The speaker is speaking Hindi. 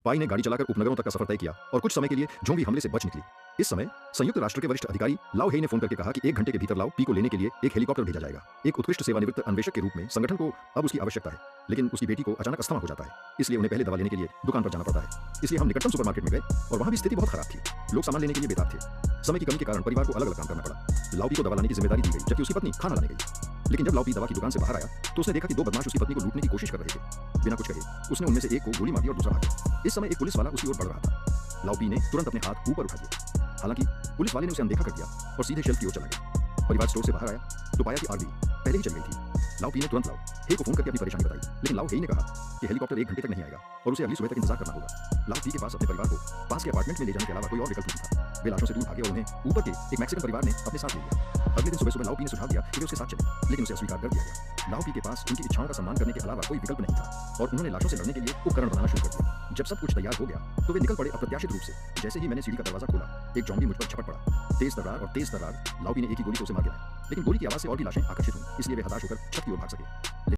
पाई ने गाड़ी चलाकर उपनगरों तक का सफर तय किया और कुछ समय के लिए जोंगी हमले से बच निकली। इस समय संयुक्त राष्ट्र के वरिष्ठ अधिकारी लाओ हेई ने फोन करके कहा कि 1 घंटे के भीतर लाओ पी को लेने के लिए एक हेलीकॉप्टर भेजा जाएगा। एक उत्कृष्ट सेवानिवृत्त अन्वेषक के रूप में संगठन को अब उसकी आवश्यकता है, लेकिन उसकी बेटी को अचानक अस्थमा हो जाता है, इसलिए उन्हें पहले दवा लेने के लिए दुकान पर जाना पड़ता है। इसलिए हम निकटतम सुपरमार्केट में गए और वहां भी स्थिति बहुत खराब थी। लोग सामान लेने के लिए बेताब थे। समय की कमी के कारण परिवार को अलग अलग काम करना पड़ा। लाओ पी को दवा लाने की जिम्मेदारी दी गई, जबकि उसकी पत्नी खाना लाने गई। लेकिन जब लाओ पी दवा की दुकान से बाहर आया तो उसने देखा कि 2 बदमाश उसकी पत्नी को लूटने की कोशिश कर रहे थे। बिना कुछ कहे उसने उनमें से एक को गोली मार दी और दूसरा भाग गया। इस समय एक पुलिस वाला उसकी ओर बढ़ रहा था। लाओ पी ने तुरंत अपने हाथ ऊपर उठा दिए। हालांकि पुलिस वाले ने उसे अनदेखा कर दिया और सीधे शेल्फ की ओर चला गया। परिवार स्टोर से बाहर आया तो पाया कि आग भी पहले ही चल गई थी। लाओ पी ने तुरंत लाओ हे को फोन करके अपनी परेशानी बताई, लेकिन लाओ हे ने कहा कि हेलीकॉप्टर 1 घंटे तक नहीं आएगा और उसे अगली सुबह तक इंतजार करना होगा। लाओ पी के पास अपने परिवार को पास के अपार्टमेंट में ले जाने के अलावा कोई और विकल्प नहीं था। वे लाशों से दूर भागे और उन्हें ऊपर के एक मैक्सिकन परिवार ने अपने साथ ले लिया। अगले दिन सुबह सुबह लाओ पी ने सुझाव दिया कि वे उसके साथ चले, लेकिन उसे अस्वीकार कर दिया गया। लाओ पी के पास उनकी इच्छाओं का सम्मान करने के अलावा कोई विकल्प नहीं था और उन्होंने लाशों से लड़ने के लिए उपकरण बनाना शुरू कर दिया। जब सब कुछ तैयार हो गया तो वे निकल पड़े अप्रत्याशित रूप से। जैसे ही मैंने सीढ़ी का दरवाजा खोला, एक ज़ॉम्बी मुझ पर झपट पड़ा। तेज तर्रार लाओ पी ने एक ही गोली से उसे मार गिराया, लेकिन गोली की आवाज से और भी लाशें आकर्षित हुईं, इसलिए वे हताश होकर छत की ओर भाग सके।